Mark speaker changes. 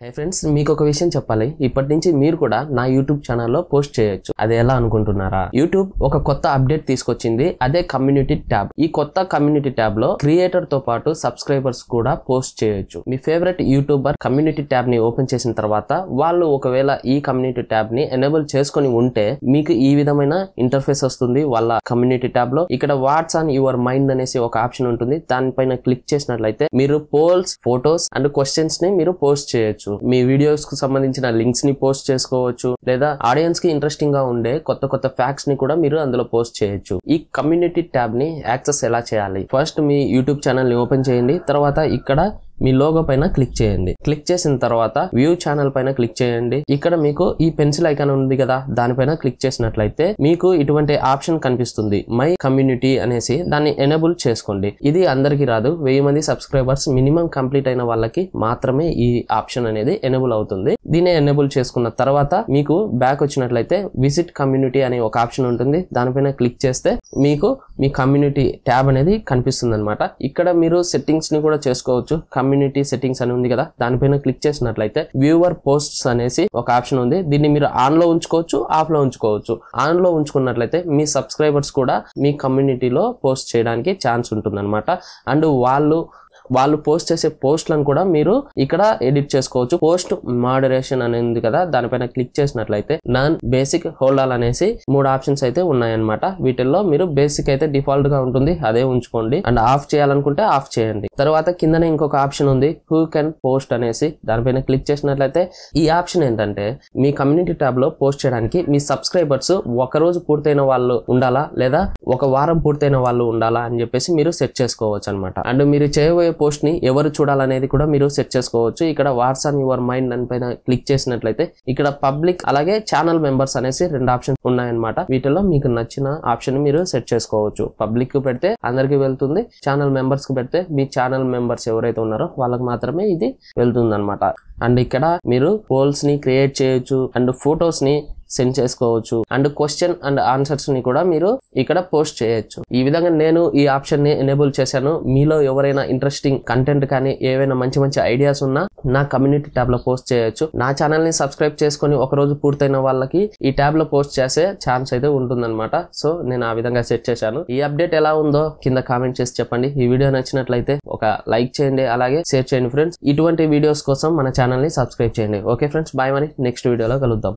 Speaker 1: హే friends, మీకు ఒక విషయం చెప్పాలి. ఇప్పటి నుంచి మీరు కూడా నా యూట్యూబ్ ఛానల్లో పోస్ట్ చేయొచ్చు. అది ఎలా అనుకుంటున్నారా? యూట్యూబ్ ఒక కొత్త అప్డేట్ తీసుకొచ్చింది, అదే కమ్యూనిటీ ట్యాబ్. ఈ కొత్త కమ్యూనిటీ ట్యాబ్ లో క్రియేటర్ తో పాటు సబ్స్క్రైబర్స్ కూడా పోస్ట్ చేయొచ్చు. మీ ఫేవరెట్ యూట్యూబర్ కమ్యూనిటీ ట్యాబ్ ని ఓపెన్ చేసిన తర్వాత వాళ్ళు ఒకవేళ ఈ కమ్యూనిటీ ట్యాబ్ ని ఎనేబుల్ చేసుకొని ఉంటే మీకు ఈ విధమైన ఇంటర్ఫేస్ వస్తుంది వాళ్ళ కమ్యూనిటీ ట్యాబ్ లో. ఇక్కడ వాట్స్ ఆన్ యువర్ మైండ్ అనేసి ఒక ఆప్షన్ ఉంటుంది. దానిపైన క్లిక్ చేసినట్లయితే మీరు పోల్స్, ఫోటోస్ అండ్ క్వశ్చన్స్ ని మీరు పోస్ట్ చేయొచ్చు. మీ వీడియోస్ కు సంబంధించిన లింక్స్ ని పోస్ట్ చేసుకోవచ్చు, లేదా ఆడియన్స్ కి ఇంట్రెస్టింగ్ గా ఉండే కొత్త కొత్త ఫ్యాక్ట్స్ ని కూడా మీరు అందులో పోస్ట్ చేయొచ్చు. ఈ కమ్యూనిటీ ట్యాబ్ ని యాక్సెస్ ఎలా చేయాలి? ఫస్ట్ మీ యూట్యూబ్ ఛానల్ ని ఓపెన్ చేయండి. తర్వాత ఇక్కడ మీ లోగో పైన క్లిక్ చేయండి. క్లిక్ చేసిన తర్వాత వ్యూ ఛానల్ పైన క్లిక్ చేయండి. ఇక్కడ మీకు ఈ పెన్సిల్ ఐకాన్ ఉంది కదా, దానిపైన క్లిక్ చేసినట్లయితే మీకు ఇటువంటి ఆప్షన్ కనిపిస్తుంది, మై కమ్యూనిటీ అనేసి. దాన్ని ఎనేబుల్ చేసుకోండి. ఇది అందరికీ రాదు. 1000 మంది సబ్స్క్రైబర్స్ మినిమం కంప్లీట్ అయిన వాళ్ళకి మాత్రమే ఈ ఆప్షన్ అనేది ఎనేబుల్ అవుతుంది. దీన్ని ఎనేబుల్ చేసుకున్న తర్వాత మీకు బ్యాక్ వచ్చినట్లయితే విజిట్ కమ్యూనిటీ అనే ఒక ఆప్షన్ ఉంటుంది. దానిపైన క్లిక్ చేస్తే మీకు మీ కమ్యూనిటీ ట్యాబ్ అనేది కనిపిస్తుంది అనమాట. ఇక్కడ మీరు సెట్టింగ్స్ ని కూడా చేసుకోవచ్చు. కమ్యూనిటీ సెట్టింగ్స్ అని ఉంది కదా, దానిపైన క్లిక్ చేసినట్లయితే వ్యూవర్ పోస్ట్స్ అనేసి ఒక ఆప్షన్ ఉంది. దీన్ని మీరు ఆన్ లో ఉంచుకోవచ్చు, ఆఫ్ లో ఉంచుకోవచ్చు. ఆన్ లో ఉంచుకున్నట్లయితే మీ సబ్స్క్రైబర్స్ కూడా మీ కమ్యూనిటీలో పోస్ట్ చేయడానికి ఛాన్స్ ఉంటుంది అనమాట. అండ్ వాళ్ళు పోస్ట్ చేసే పోస్ట్లను కూడా మీరు ఇక్కడ ఎడిట్ చేసుకోవచ్చు. పోస్ట్ మోడరేషన్ అనేది ఉంది కదా, దానిపైన క్లిక్ చేసినట్లయితే నాన్, బేసిక్, హోల్డ్ ఆల్ అనేసి 3 ఆప్షన్స్ అయితే ఉన్నాయన్నమాట. వీటిల్లో మీరు బేసిక్ అయితే డిఫాల్ట్ గా ఉంటుంది, అదే ఉంచుకోండి. అండ్ ఆఫ్ చేయాలనుకుంటే ఆఫ్ చేయండి. తర్వాత కిందనే ఇంకొక ఆప్షన్ ఉంది, హూ కెన్ పోస్ట్ అనేసి. దానిపైన క్లిక్ చేసినట్లయితే ఈ ఆప్షన్ ఏంటంటే మీ కమ్యూనిటీ ట్యాబ్ లో పోస్ట్ చేయడానికి మీ సబ్స్క్రైబర్స్ ఒక రోజు పూర్తయిన వాళ్ళు ఉండాలా, లేదా ఒక వారం పూర్తయిన వాళ్ళు ఉండాలా అని చెప్పేసి మీరు సెట్ చేసుకోవచ్చు అనమాట. అండ్ మీరు చేయబోయే పోస్ట్ ని ఎవరు చూడాలనేది కూడా మీరు సెట్ చేసుకోవచ్చు. ఇక్కడ వాట్స్ ఆన్ యువర్ మైండ్ అని పైన క్లిక్ చేసినట్లయితే ఇక్కడ పబ్లిక్ అలాగే ఛానల్ మెంబర్స్ అనేసి 2 ఆప్షన్స్ ఉన్నాయన్నమాట. వీటిలో మీకు నచ్చిన ఆప్షన్ మీరు సెట్ చేసుకోవచ్చు. పబ్లిక్ కు పెడితే అందరికి వెళ్తుంది, ఛానల్ మెంబర్స్ కు పెడితే మీ ఛానల్ మెంబర్స్ ఎవరైతే ఉన్నారో వాళ్ళకి మాత్రమే ఇది వెళ్తుంది అనమాట. అండ్ ఇక్కడ మీరు పోల్స్ ని క్రియేట్ చేయొచ్చు, అండ్ ఫొటోస్ ని సెండ్ చేసుకోవచ్చు, అండ్ క్వశ్చన్ అండ్ ఆన్సర్స్ ని కూడా మీరు ఇక్కడ పోస్ట్ చేయొచ్చు. ఈ విధంగా నేను ఈ ఆప్షన్ ని ఎనేబుల్ చేశాను. మీలో ఎవరైనా ఇంట్రెస్టింగ్ కంటెంట్ కానీ ఏవైనా మంచి మంచి ఐడియాస్ ఉన్నా నా కమ్యూనిటీ ట్యాబ్ లో పోస్ట్ చేయొచ్చు. నా ఛానల్ ని సబ్స్క్రైబ్ చేసుకుని ఒక రోజు పూర్తయిన వాళ్ళకి ఈ ట్యాబ్ లో పోస్ట్ చేసే ఛాన్స్ అయితే ఉంటుందన్నమాట. సో నేను ఆ విధంగా సెట్ చేశాను. ఈ అప్డేట్ ఎలా ఉందో కింద కామెంట్ చేసి చెప్పండి. ఈ వీడియో నచ్చినట్లయితే ఒక లైక్ చేయండి, అలాగే షేర్ చేయండి ఫ్రెండ్స్. ఇటువంటి వీడియోస్ కోసం మన ఛానల్ ని సబ్స్క్రైబ్ చేయండి. Okay friends, bye. మరి నెక్స్ట్ వీడియోలో కలుద్దాం.